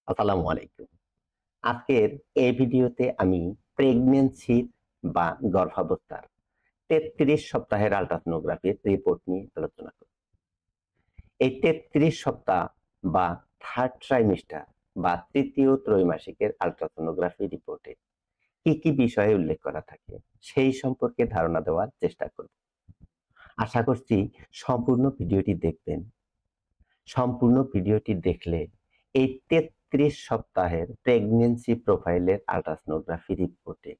আসসালামু আলাইকুম। আজকের এই ভিডিওতে আমি প্রেগন্যান্সি বা গর্ভাবস্থার ৩৩ সপ্তাহের আল্ট্রাসোনোগ্রাফির রিপোর্ট নিয়ে আলোচনা করব। এই ৩৩ সপ্তাহ বা থার্ড ট্রাইমেস্টার বা তৃতীয় ত্রৈমাসিকের আল্ট্রাসোনোগ্রাফি রিপোর্টে কি কি বিষয়ে উল্লেখ করা থাকে সেই সম্পর্কে ধারণা দেওয়ার চেষ্টা করব। আশা করছি সম্পূর্ণ ভিডিওটি দেখবেন। সম্পূর্ণ ভিডিওটি দেখলে এই ৩৩ সপ্তাহের প্রেগন্যান্সি প্রোফাইলের আল্ট্রাসোনোগ্রাফি রিপোর্টে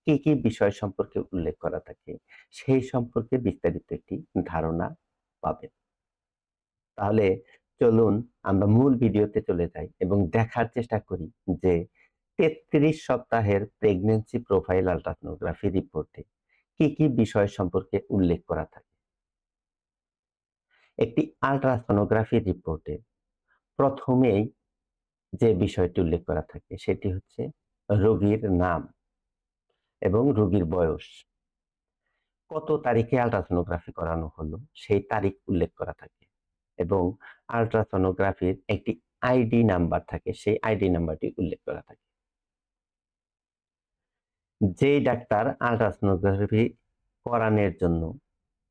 কি কি বিষয় সম্পর্কে উল্লেখ করা থাকে সেই সম্পর্কে বিস্তারিত একটি ধারণা পাবেন। তাহলে চলুন আমরা মূল ভিডিওতে চলে যাই এবং দেখার চেষ্টা করি যে ৩৩ সপ্তাহের প্রেগন্যান্সি প্রোফাইল আল্ট্রাসোনোগ্রাফি রিপোর্টে কি কি বিষয় সম্পর্কে উল্লেখ করা থাকে। একটি আল্ট্রাসোনোগ্রাফি রিপোর্টে প্রথমেই যে বিষয়টি উল্লেখ করা থাকে সেটি হচ্ছে রোগীর নাম এবং রোগীর বয়স, কত তারিখে আল্ট্রাসোনোগ্রাফি করানো হলো সেই তারিখ উল্লেখ করা থাকে এবং আল্ট্রাসোনোগ্রাফির একটি আইডি নাম্বার থাকে, সেই আইডি নাম্বারটি উল্লেখ করা থাকে। যে ডাক্তার আল্ট্রাসোনোগ্রাফি করানোর জন্য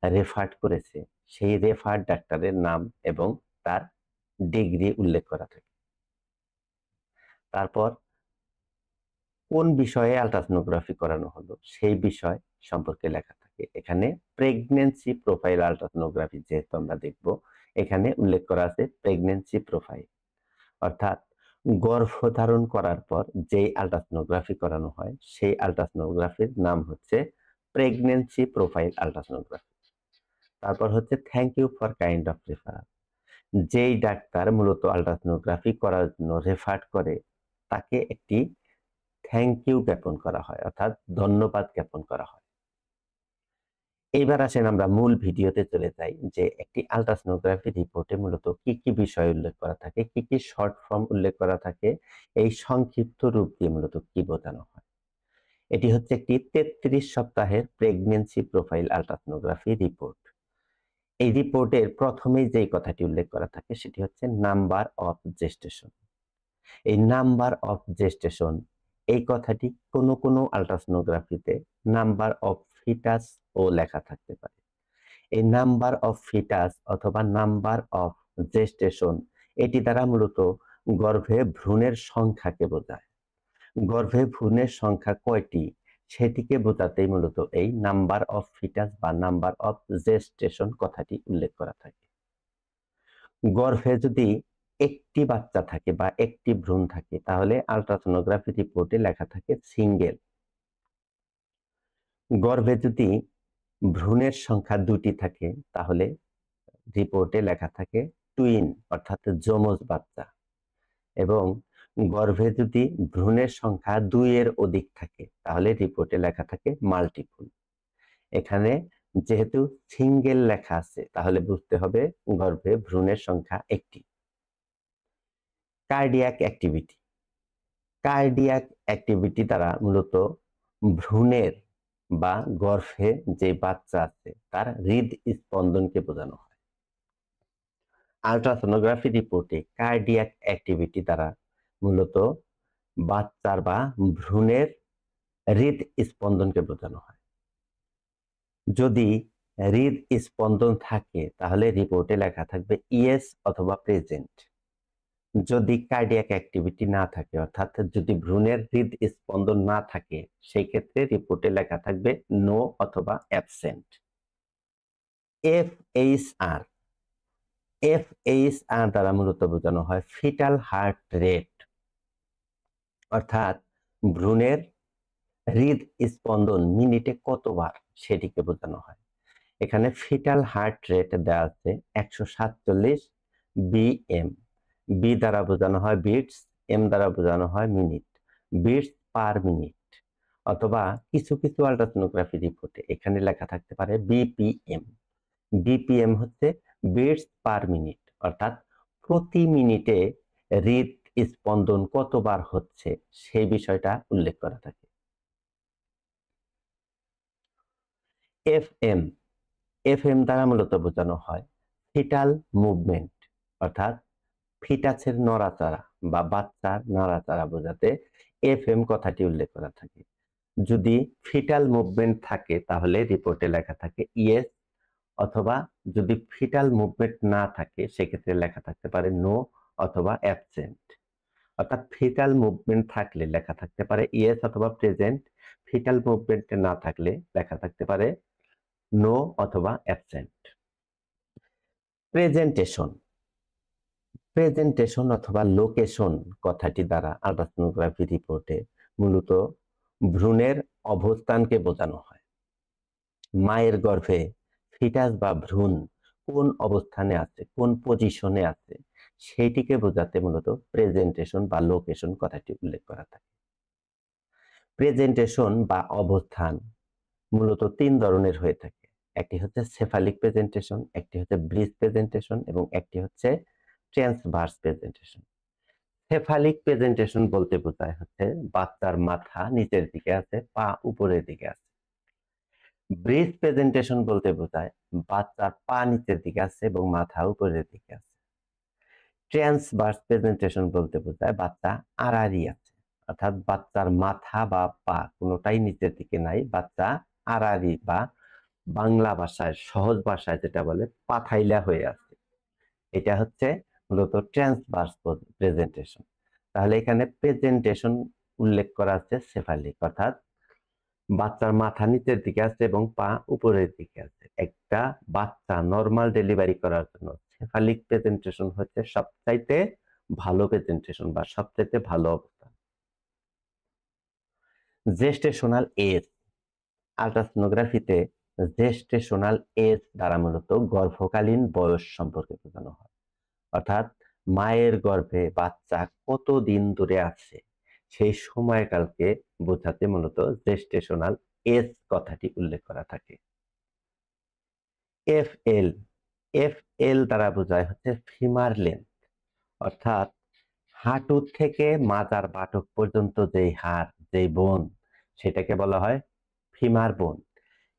রেফার করেছে সেই রেফার ডাক্তারের নাম এবং তার ডিগ্রি উল্লেখ করা থাকে। তারপর কোন বিষয়ে আল্ট্রাসোনোগ্রাফি করানো হলো সেই বিষয় সম্পর্কে লেখা থাকে। এখানে প্রেগন্যান্সি প্রোফাইল আল্ট্রাসোনোগ্রাফি যেহেতু আমরা দেখব, এখানে উল্লেখ করা আছে প্রেগন্যান্সি প্রোফাইল, অর্থাৎ গর্ভধারণ করার পর যেই আল্ট্রাসোনোগ্রাফি করানো হয় সেই আল্ট্রাসোনোগ্রাফির নাম হচ্ছে প্রেগন্যান্সি প্রোফাইল আল্ট্রাসোনোগ্রাফি। তারপর হচ্ছে thank you for kind of referral, যেই ডাক্তার মূলত আল্ট্রাসোনোগ্রাফি করার জন্য রেফার করে তাকে একটি থ্যাংক ইউ জ্ঞাপন করা হয়, অর্থাৎ ধন্যবাদ জ্ঞাপন করা হয়। এবার আসেন আমরা মূল ভিডিওতে চলে যাই যে একটি আল্ট্রাসোনোগ্রাফি রিপোর্টে মূলত কি কি বিষয় উল্লেখ করা থাকে, কি কি শর্ট ফর্ম উল্লেখ করা থাকে, এই সংক্ষিপ্ত রূপ দিয়ে মূলত কি বোঝানো হয়। এটি হচ্ছে একটি ৩৩ সপ্তাহের প্রেগন্যান্সি প্রোফাইল আল্ট্রাসোনোগ্রাফি রিপোর্ট। এই রিপোর্টের প্রথমেই যেই কথাটি উল্লেখ করা থাকে সেটি হচ্ছে নাম্বার অফ জেস্টেশন। এই নাম্বার অফ জেস্টেশন এই কথাটি কোনো কোনো আল্ট্রাসোনোগ্রাফিতে নাম্বার অফ ফিটাস ও লেখা থাকতে পারে। এই নাম্বার অফ ফিটাস অথবা নাম্বার অফ জেস্টেশন এটি দ্বারা মূলত গর্ভে ভ্রূণের সংখ্যাকে বোঝায়। গর্ভে ভ্রূণের সংখ্যা কয়টি সেটিকে বোঝাতেই মূলত এই নাম্বার অফ ফিটাস বা নাম্বার অফ জেস্টেশন কথাটি উল্লেখ করা থাকে। গর্ভে যদি একটি বাচ্চা থাকে বা একটি ভ্রূণ থাকে তাহলে আল্ট্রাসোনোগ্রাফি রিপোর্টে লেখা থাকে সিঙ্গেল। গর্ভে যদি ভ্রূণের সংখ্যা দুটি থাকে তাহলে রিপোর্টে লেখা থাকে টুইন, অর্থাৎ যমজ বাচ্চা। এবং গর্ভে যদি ভ্রূণের সংখ্যা ২ এর অধিক থাকে তাহলে রিপোর্টে লেখা থাকে মাল্টিপল। এখানে যেহেতু সিঙ্গেল লেখা আছে তাহলে বুঝতে হবে গর্ভে ভ্রূণের সংখ্যা একটি। কার্ডিয়াক অ্যাক্টিভিটি, কার্ডিয়াক অ্যাক্টিভিটি দ্বারা মূলত ভ্রূণের বা গর্ভে যে বাচ্চা আছে তার হৃদস্পন্দনকে বোঝানো হয়। আল্ট্রাসোনোগ্রাফি রিপোর্টে কার্ডিয়াক অ্যাক্টিভিটি দ্বারা মূলত বাচ্চার বা ভ্রূণের হৃদস্পন্দনকে বোঝানো হয়। যদি হৃদস্পন্দন থাকে তাহলে রিপোর্টে লেখা থাকবে ইয়েস অথবা প্রেজেন্ট। যদি কার্ডিয়াক অ্যাক্টিভিটি না থাকে, অর্থাৎ যদি ভ্রূণের হৃদস্পন্দন না থাকে, সেই ক্ষেত্রে রিপোর্টে লেখা থাকবে নো অথবা অ্যাবসেন্ট। এফএইচআর, এফএইচআর দ্বারা মূলত বোঝানো হয় ফিটাল হার্ট রেট, অর্থাৎ ভ্রূণের হৃদস্পন্দন মিনিটে কতবার সেটিকে বোঝানো হয়। এখানে ফিটাল হার্ট রেট দেওয়া আছে ১৪৭ বিএম। বি দ্বারা বোঝানো হয় বিটস, এম দ্বারা বোঝানো হয় মিনিট, বিটস পার মিনিট। অথবা কিছু কিছু আল্ট্রাসোনোগ্রাফি রিপোর্টে এখানে লেখা থাকতে পারে বিপিএম। বিপিএম হচ্ছে বিটস পার মিনিট, অর্থাৎ প্রতি মিনিটে হৃদস্পন্দন কতবার হচ্ছে সেই বিষয়টা উল্লেখ করা থাকে। এফএম, এফএম দ্বারা মূলত বোঝানো হয় ফিটাল মুভমেন্ট, অর্থাৎ ফিটাসের নড়াচড়া বা বাচ্চার নড়াচড়া বোঝাতে এফএম কথাটি উল্লেখ করা থাকে। যদি ফিটাল মুভমেন্ট থাকে তাহলে রিপোর্টে লেখা থাকে ইয়েস, অথবা যদি ফিটাল মুভমেন্ট না থাকে সেক্ষেত্রে লেখা থাকতে পারে নো অথবা অ্যাবসেন্ট। অর্থাৎ ফিটাল মুভমেন্ট থাকলে লেখা থাকতে পারে ইয়েস অথবা প্রেজেন্ট, ফিটাল মুভমেন্ট না থাকলে লেখা থাকতে পারে নো অথবা অ্যাবসেন্ট। প্রেজেন্টেশন, প্রেজেন্টেশন অথবা লোকেশন কথাটি দ্বারা আলট্রাসোনোগ্রাফি রিপোর্টে মূলত ভ্রূণের অবস্থানকে বোঝানো হয়। মায়ের গর্ভে ফিটাস বা ভ্রূণ কোন অবস্থানে আছে, কোন পজিশনে আছে, সেইটিকে বোঝাতে মূলত প্রেজেন্টেশন বা লোকেশন কথাটি উল্লেখ করা থাকে। প্রেজেন্টেশন বা অবস্থান মূলত তিন ধরনের হয়ে থাকে। একটি হচ্ছে সেফালিক প্রেজেন্টেশন, একটি হচ্ছে ব্রিজ প্রেজেন্টেশন এবং একটি হচ্ছে ট্রান্সভার্স প্রেজেন্টেশন। সেফালিক প্রেজেন্টেশন বলতে বোঝায় হচ্ছে বাচ্চার মাথা নিচের দিকে আছে, পা উপরের দিকে আছে। ব্রিজ প্রেজেন্টেশন বলতে বোঝায় বাচ্চার পা নিচের দিকে আছে এবং মাথা উপরের দিকে আছে। ট্রান্সভার্স প্রেজেন্টেশন বলতে বোঝায় বাচ্চা আড়াআড়ি আছে, অর্থাৎ বাচ্চার মাথা বা পা কোনোটাই নিচের দিকে নাই, বাচ্চা আড়াআড়ি বা বাংলা ভাষায় সহজ ভাষায় যেটা বলে পাথাইলা হয়ে আছে। এটা হচ্ছে মূলত ট্রান্সভার্স প্রেজেন্টেশন। তাহলে এখানে প্রেজেন্টেশন উল্লেখ করা আছে সেফালিক, অর্থাৎ বাচ্চার মাথা নিচের দিকে আছে এবং পা উপরের দিকে আছে। একটা বাচ্চা নরমাল ডেলিভারি করার জন্য সেফালিক প্রেজেন্টেশন হচ্ছে সবচাইতে ভালো প্রেজেন্টেশন বা সবচাইতে ভালো অবস্থা। জেস্টেশনাল এজ, আলট্রাসোনোগ্রাফিতে জেস্টেশনাল এজ দ্বারা মূলত গর্ভকালীন বয়স সম্পর্কে বোঝানো হয়। অর্থাৎ মায়ের গর্ভে বাচ্চা কতদিন ধরে আছে সেই সময়কালকে বোঝাতে মূলত জেস্টেশনাল এজ কথাটি উল্লেখ করা থাকে। এফএল, এফএল দ্বারা বোঝায় হচ্ছে ফিমার লেন্থ, অর্থাৎ হাঁটু থেকে মাজার বাটক পর্যন্ত যেই হাড়, যেই বোন, সেটাকে বলা হয় ফিমার বোন।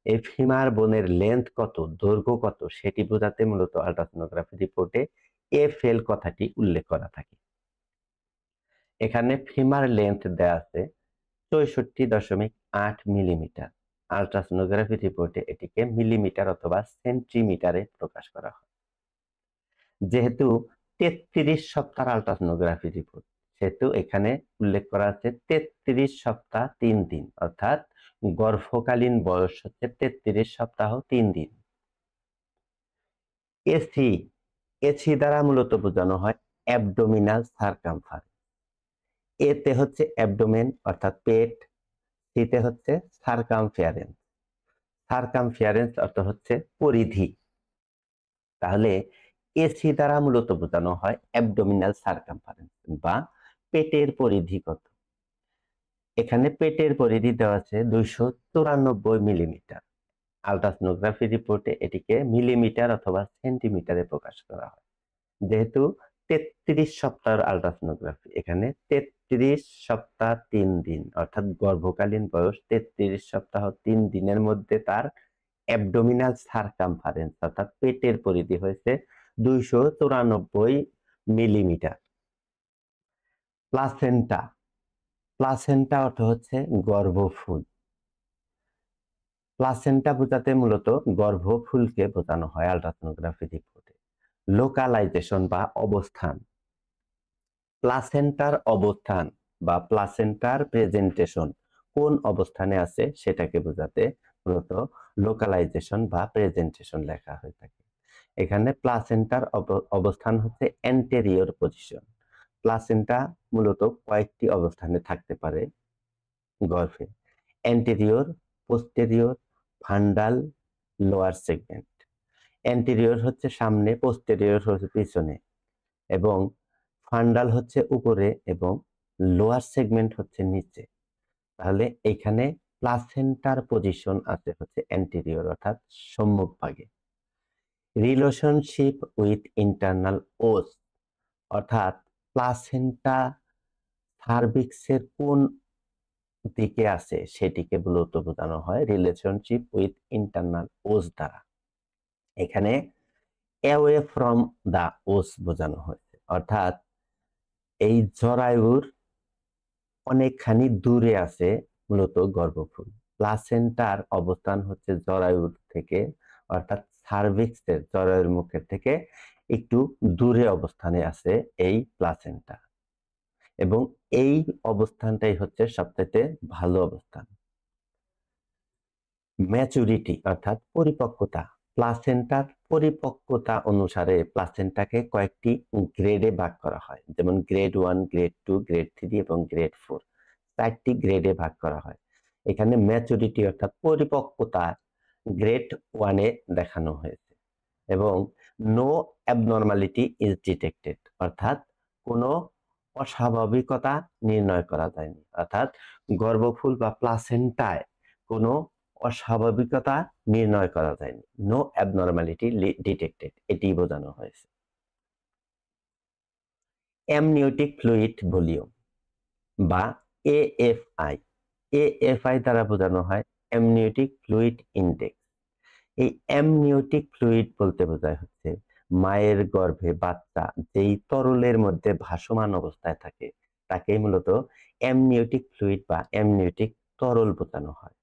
এই ফিমার বোনের লেন্থ কত, দৈর্ঘ্য কত, সেটি বোঝাতে মূলত আলট্রাসোনোগ্রাফি রিপোর্টে এফএল কথাটি উল্লেখ করা থাকে। এখানে ফিমার লেন্থ দেয়া আছে 64.8 মিলিমিটার। আলট্রাসোনোগ্রাফি রিপোর্টে এটিকে মিলিমিটার অথবা সেন্টিমিটারে প্রকাশ করা হয়। যেহেতু 33 সপ্তাহ আলট্রাসোনোগ্রাফি রিপোর্ট, সেহেতু এখানে উল্লেখ করা আছে 33 সপ্তাহ 3 দিন, অর্থাৎ গর্ভকালীন বয়স হচ্ছে 33 সপ্তাহ 3 দিন। এসি, এসি দ্বারা মূলত বোঝানো হয় অ্যাবডোমিনাল সারকামফারেন্স। এতে হচ্ছে অ্যাবডোমেন অর্থাৎ পেট, সিতে হচ্ছে সারকামফারেন্স। সারকামফারেন্স অর্থ হচ্ছে পরিধি। তাহলে এসি দ্বারা মূলত বোঝানো হয় অ্যাবডোমিনাল সারকামফারেন্স বা পেটের পরিধি কত। এখানে পেটের পরিধি দেওয়া আছে 294 মিলিমিটার। আলট্রাসোনোগ্রাফি রিপোর্টে এটিকে মিলিমিটার অথবা সেন্টিমিটারে প্রকাশ করা হয়। যেহেতু 33 সপ্তাহের আলট্রাসোনোগ্রাফি, এখানে 33 সপ্তাহ 3 দিন, অর্থাৎ গর্ভকালীন বয়স 33 সপ্তাহ 3 দিনের মধ্যে তার অ্যাবডোমিনাল সারকামফারেন্স অর্থাৎ পেটের পরিধি হয়েছে 294 মিলিমিটার। প্লাসেন্টা, প্লাসেন্টা অর্থ হচ্ছে গর্ভফুল। প্লাসেন্টা বোঝাতে মূলত গর্ভফুলকে বোঝানো হয় আলট্রাসোনোগ্রাফি রিপোর্টে। লোকালাইজেশন বা অবস্থান, প্লাসেন্টার অবস্থান বা প্লাসেন্টার প্রেজেন্টেশন কোন অবস্থানে আছে সেটাকে বোঝাতে মূলত লোকালাইজেশন বা প্রেজেন্টেশন লেখা হয়ে থাকে। এখানে প্লাসেন্টার অবস্থান হচ্ছে অ্যান্টেরিয়র পজিশন। প্লাসেন্টা মূলত কয়েকটি অবস্থানে থাকতে পারে গর্ভে: anterior, posterior, fundal, lower segment. Anterior হচ্ছে সামনে, পোস্টেরিয়র হচ্ছে পিছনে এবং ফান্ডাল হচ্ছে উপরে এবং লোয়ার সেগমেন্ট হচ্ছে নিচে। তাহলে এখানে প্লাসেন্টার পজিশন আছে হচ্ছে অ্যান্টেরিয়র অর্থাৎ সম্মুখ ভাগে। রিলেশনশিপ উইথ ইন্টারনাল ওস, অর্থাৎ প্লাসেন্টা সার্ভিক্সের কোন দিকে আছে সেটিকে মূলত বোঝানো হয় রিলেশনশিপ উইথ ইন্টারনাল ওস দ্বারা। এখানে অ্যাওয়ে ফ্রম দা ওস বোঝানো হয়েছে। অর্থাৎ এই জরায়ুর অনেকখানি দূরে আছে মূলত গর্ভফুল। প্লাসেন্টার অবস্থান হচ্ছে জরায়ুর থেকে, অর্থাৎ সার্ভিক্সের জরায়ুর মুখের থেকে একটু দূরে অবস্থানে আছে এই প্লাসেন্টা, এবং এই অবস্থানটাই হচ্ছে সবচেয়ে ভালো অবস্থান। ম্যাচুরিটি অর্থাৎ পরিপক্কতা, প্লাসেন্টার পরিপক্কতা অনুসারে প্লাসেন্টাকে কয়েকটি গ্রেডে ভাগ করা হয়, যেমন গ্রেড 1, গ্রেড 2, গ্রেড 3 এবং গ্রেড 4, 4টি গ্রেডে ভাগ করা হয়। এখানে ম্যাচুরিটি অর্থাৎ পরিপক্কতা গ্রেড 1-এ দেখানো হয়েছে, এবং নো অ্যাবনর্মালিটি ইজ ডিটেক্টেড অর্থাৎ কোনো অস্বাভাবিকতা নির্ণয় করা যায়নি, অর্থাৎ গর্ভফুল বা প্লাসেন্টায় কোনো অস্বাভাবিকতা নির্ণয় করা যায়নি, নো অ্যাবনর্মালিটি ডিটেক্টেড, এটি বোঝানো হয়েছে। অ্যামনিওটিক ফ্লুইড ভলিউম বা এএফআই, এএফআই দ্বারা বোঝানো হয় অ্যামনিওটিক ফ্লুইড ইন্ডেক্স। এই অ্যামনিওটিক ফ্লুইড বলতে বোঝায় হচ্ছে মায়ের গর্ভে বাচ্চা যেই তরলের মধ্যে ভাসমান অবস্থায় থাকে তাকেই মূলত অ্যামনিওটিক ফ্লুইড বা অ্যামনিওটিক তরল বোঝানো হয়।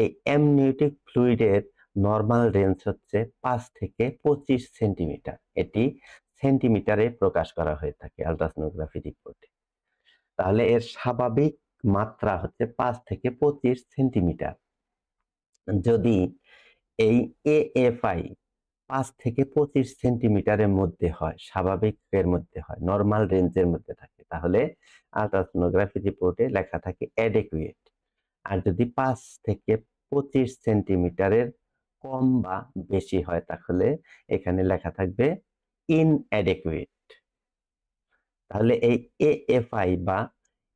এই অ্যামনিওটিক ফ্লুইডের নর্মাল রেঞ্জ হচ্ছে 5 থেকে 25 সেন্টিমিটার, এটি সেন্টিমিটারে প্রকাশ করা হয়ে থাকে আলট্রাসোনোগ্রাফি রিপোর্টে। তাহলে এর স্বাভাবিক মাত্রা হচ্ছে 5 থেকে 25 সেন্টিমিটার। যদি এই এএফআই 5 থেকে 25 সেন্টিমিটারের মধ্যে হয়, স্বাভাবিকের মধ্যে হয়, নর্মাল রেঞ্জের মধ্যে থাকে, তাহলে আলট্রাসোনোগ্রাফি রিপোর্টে লেখা থাকে অ্যাডেকুয়েট। আর যদি 5 থেকে 25 সেন্টিমিটারের কম বা বেশি হয় তাহলে এখানে লেখা থাকবে ইনঅ্যাডেকুয়েট। তাহলে এই এএফআই বা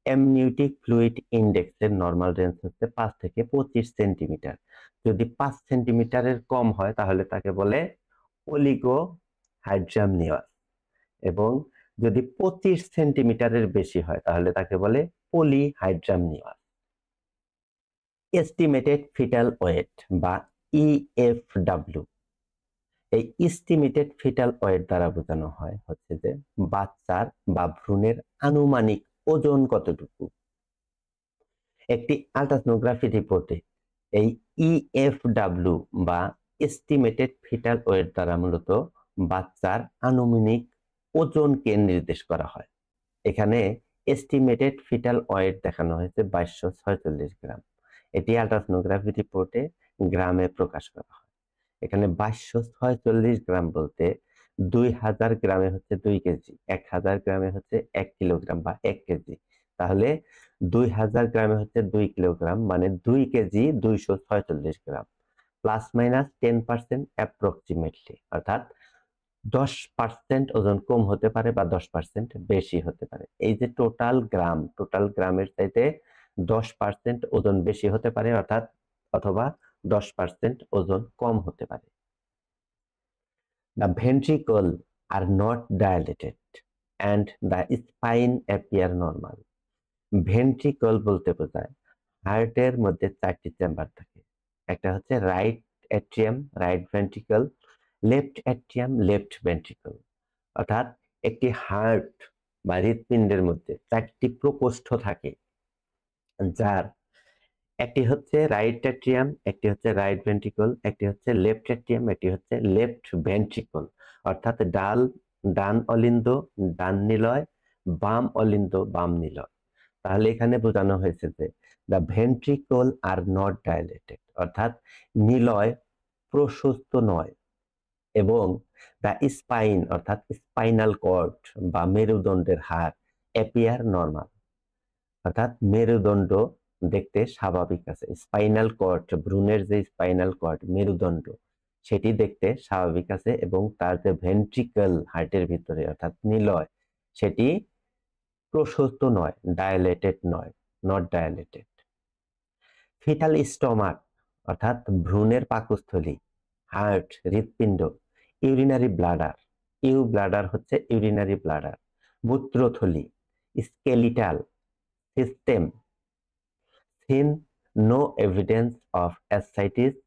অ্যামনিওটিক ফ্লুইড ইন্ডেক্সের নর্মাল রেঞ্জ হচ্ছে 5 থেকে 25 সেন্টিমিটার। যদি 5 সেন্টিমিটারের কম হয় তাহলে তাকে বলে অলিগোহাইড্রামনিয়াস, এবং যদি 25 সেন্টিমিটারের বেশি হয় তাহলে তাকে বলে পলিহাইড্রামনিয়াস। এস্টিমেটেড ফিটাল ওয়েট বা ইএফডব্লিউ, এই এস্টিমেটেড ফিটাল ওয়েট দ্বারা বোঝানো হয় হচ্ছে যে বাচ্চার বা ভ্রূণের আনুমানিক ওজন কতটুকু। একটি আলট্রাসোনোগ্রাফি রিপোর্টে এই ইএফডব্লিউ বা এস্টিমেটেড ফিটাল ওয়েট দ্বারা মূলত বাচ্চার আনুমানিক ওজনকে নির্দেশ করা হয়। এখানে এস্টিমেটেড ফিটাল ওয়েট দেখানো হয়েছে 2246 গ্রাম, এটি আলট্রাসোনোগ্রাফি রিপোর্টে গ্রামে প্রকাশ করা হয়। এখানে 2246 গ্রাম বলতে 2000 গ্রামে হচ্ছে 2 কেজি, 1000 গ্রামে হচ্ছে 1 কিলোগ্রাম বা 1 কেজি, তাহলে 2000 গ্রামে হচ্ছে 2 কিলোগ্রাম, মানে 2 কেজি 246 গ্রাম, প্লাস মাইনাস 10% অ্যাপ্রক্সিমেটলি, অর্থাৎ 10% ওজন কম হতে পারে বা 10% বেশি হতে পারে। এই যে টোটাল গ্রামের চাইতে 10% ওজন বেশি হতে পারে, অর্থাৎ অথবা 10% ওজন কম হতে পারে। The ventricle are not dilated and the spine appear normal. Ventricle বলতে বোঝায় হার্টের মধ্যে 4টি চেম্বার থাকে, একটা হচ্ছে right atrium, right ventricle, left atrium, left ventricle, অর্থাৎ একটি হার্ট বা হৃৎপিণ্ডের মধ্যে 4টি প্রকোষ্ঠ থাকে, যার একটি হচ্ছে রাইট অ্যাট্রিয়াম, একটি হচ্ছে রাইট ভেন্ট্রিকল, একটি হচ্ছে লেফট অ্যাট্রিয়াম, একটি হচ্ছে লেফট ভেন্ট্রিকল, অর্থাৎ ডান অলিন্দ ডান নিলয়, বাম অলিন্দ বাম নিলয়। তাহলে এখানে বোঝানো হয়েছে যে the ventricle are not dilated, অর্থাৎ নিলয় প্রশস্ত নয়, এবং দ্য স্পাইন অর্থাৎ স্পাইনাল কর্ড বা মেরুদণ্ডের হাড় অ্যাপিয়ার নর্মাল, অর্থাৎ মেরুদণ্ড দেখতে স্বাভাবিক আছে। স্পাইনাল কর্ড, ভ্রূণের যে স্পাইনাল কর্ড মেরুদণ্ড, সেটি দেখতে স্বাভাবিক আছে, এবং তার যে ভেন্ট্রিকল হার্টের ভিতরে অর্থাৎ নিলয়, সেটি প্রশস্ত নয়, ডায়ালেটেড নয়, নট ডায়ালেটেড। ফিটাল স্টমাক অর্থাৎ ভ্রূণের পাকস্থলী, হার্ট হৃৎপিণ্ড, ইউরিনারি ব্লাডার, ইউ ব্লাডার হচ্ছে ইউরিনারি ব্লাডার, মূত্রথলি, skeletal system, thin, no evidence of ascites,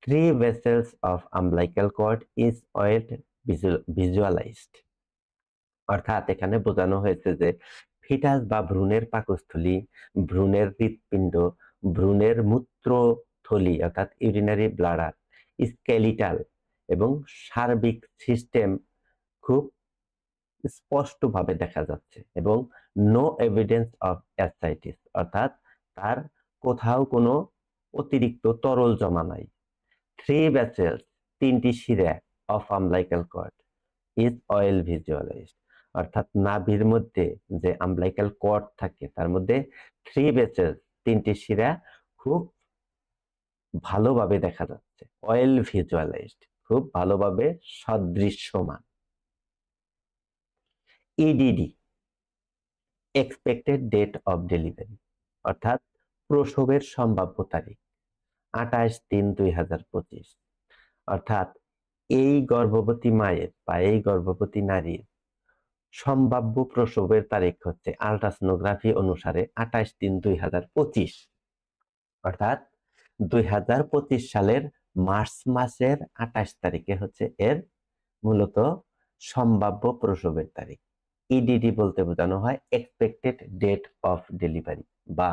3 vessels of umbilical cord is well visualized. অর্থাৎ এখানে বোঝানো হয়েছে যে ফিটাস বা ভ্রূণের পাকস্থলী, ভ্রূণের হৃৎপিণ্ড, ভ্রূণের মূত্রথলি অর্থাৎ ইউরিনারি ব্লাডার, স্কেলিটাল এবং সার্বিক সিস্টেম খুব স্পষ্টভাবে দেখা যাচ্ছে এবং নো এভিডেন্স অফ অ্যাসাইটিস অর্থাৎ তার কোথাও কোনো অতিরিক্ত তরল জমা নাই। 3 ভেসেলস, 3টি শিরা of আমলাইকাল cord is oil visualised অর্থাৎ নাভির মধ্যে যে আমলাইকাল কর্ড থাকে তার মধ্যে 3 ভেসেলস, 3টি শিরা খুব ভালোভাবে দেখা যাচ্ছে। অয়েল ভিজুয়ালাইজড খুব ভালোভাবে সদৃশ্যমান। EDD expected date of delivery অর্থাৎ প্রসবের সম্ভাব্য তারিখ 28/3/2025 অর্থাৎ এই গর্ভবতী মায়ের বা এই গর্ভবতী নারীর সম্ভাব্য প্রসবের তারিখ হচ্ছে আল্ট্রাসোনোগ্রাফি অনুসারে 28/3/2025 অর্থাৎ 2025 সালের মার্চ মাসের 28 তারিখে হচ্ছে এর মূলত সম্ভাব্য প্রসবের তারিখ। ইডিডি বলতে বোঝানো হয় এক্সপেক্টেড ডেট অফ ডেলিভারি বা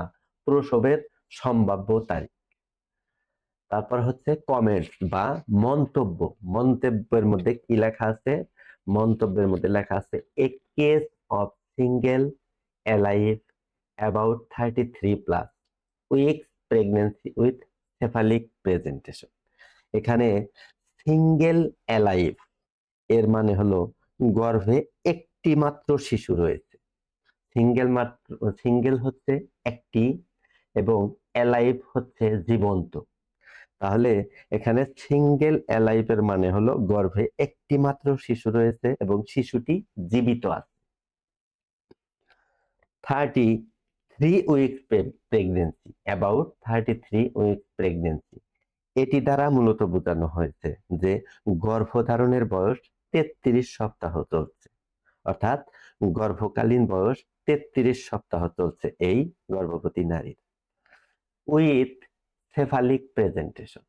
প্রসবের সম্ভাব্য তারিখ। তারপর হচ্ছে কমেন্টস বা মন্তব্য। মন্তব্যের মধ্যে কি লেখা আছে? মন্তব্যের মধ্যে লেখা আছে a case of single alive about 33+ weeks pregnancy with cephalic presentation. এখানে সিঙ্গেল অ্যালাইভ এর মানে হলো গর্ভে একটি মাত্র শিশু রয়েছে। সিঙ্গেল হচ্ছে একটি এবং অ্যালাইভ হচ্ছে জীবন্ত। তাহলে এখানে সিঙ্গেল অ্যালাইভ এর মানে হলো গর্ভে একটি মাত্র শিশু রয়েছে এবং শিশুটি জীবিত আছে। 33 week pregnancy, about 33 week pregnancy, এটি দ্বারা মূলত বোঝানো হয়েছে যে গর্ভধারণের বয়স 33 সপ্তাহ চলছে অর্থাৎ গর্ভকালীন বয়স 33 সপ্তাহ চলছে এই গর্ভবতী নারীর। With cephalic presentation,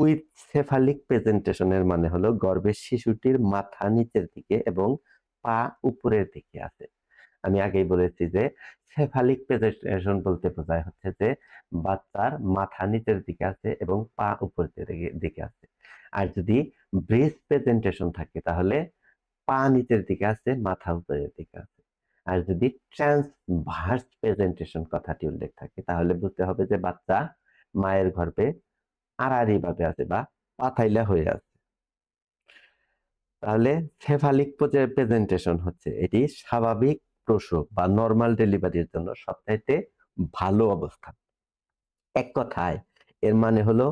with cephalic প্রেজেন্টেশনের মানে হলো গর্ভের শিশুটির মাথা নিচের দিকে এবং পা উপরের দিকে আছে। আমি আগেই বলেছি যে সেফালিক প্রেজেন্টেশন বলতে বোঝায় হচ্ছে যে বাচ্চার মাথা নিচের দিকে আছে এবং পা উপরের দিকে আছে। আর যদি ব্রেস্ট প্রেজেন্টেশন থাকে তাহলে পা নিচের দিকে আছে, মাথা উপরের দিকে আছে। আর যদি ট্রান্সভার্স প্রেজেন্টেশন কথাটি উল্লেখ থাকে তাহলে বুঝতে হবে যে বাচ্চা মায়ের গর্ভে আড়াআড়ি ভাবে আছে বা পাথাইলা হয়ে আছে। তাহলে সেফালিক প্রেজেন্টেশন হচ্ছে এটি স্বাভাবিক প্রসব বা নর্মাল ডেলিভারির জন্য সবচাইতে ভালো অবস্থা। এক কথায় এর মানে হলো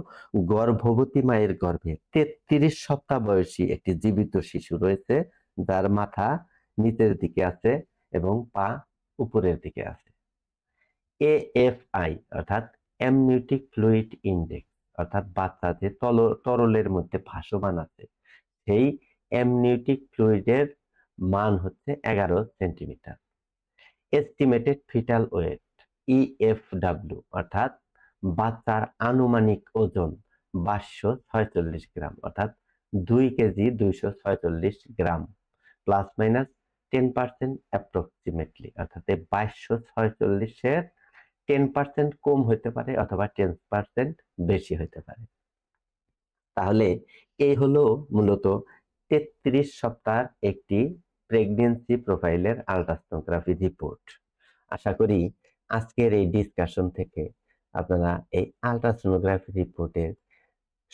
গর্ভবতী মায়ের গর্ভে 33 সপ্তাহ বয়সী একটি জীবিত শিশু রয়েছে যার মাথা নিচের দিকে আছে এবং পা উপরের দিকে আছে। এএফআই অর্থাৎ অ্যামনিওটিক ফ্লুইড ইনডেক্স অর্থাৎ বাচ্চা যে তরলের মধ্যে ভাসমান আছে সেই অ্যামনিওটিক ফ্লুইডের মান হচ্ছে 11 সেন্টিমিটার। এস্টিমেটেড ফিটাল ওয়েট ইএফডব্লিউ অর্থাৎ বাচ্চার আনুমানিক ওজন 2246 গ্রাম অর্থাৎ 2 কেজি 246 গ্রাম প্লাস মাইনাস 10% অ্যাপ্রক্সিমেটলি অর্থাৎ 2246-এর 10% কম হতে পারে অথবা 10% বেশি হতে পারে। তাহলে এই হলো মূলত 33 সপ্তাহ একটি প্রেগন্যান্সি প্রোফাইলের আল্ট্রাসোনোগ্রাফি রিপোর্ট। আশা করি আজকের এই ডিসকাশন থেকে আপনারা এই আল্ট্রাসোনোগ্রাফি রিপোর্টের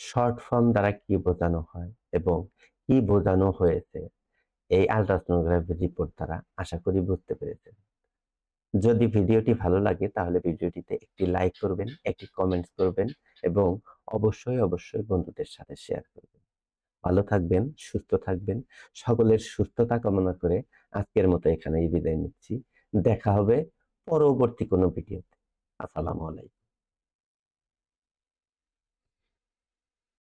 শর্ট ফর্ম দ্বারা কি বোঝানো হয় এবং কি বোঝানো হয়েছে এই আল্ট্রাসোনোগ্রাফি রিপোর্ট দ্বারা আশা করি বুঝতে পেরেছেন। যদি ভিডিওটি ভালো লাগে তাহলে ভিডিওটিতে একটি লাইক করবেন, একটি কমেন্টস করবেন এবং অবশ্যই বন্ধুদের সাথে শেয়ার করবেন। ভালো থাকবেন, সুস্থ থাকবেন। সকলের সুস্থতা কামনা করে আজকের মতো এখানেই বিদায় নিচ্ছি। দেখা হবে পরবর্তী কোনো ভিডিওতে। আসসালামু আলাইকুম।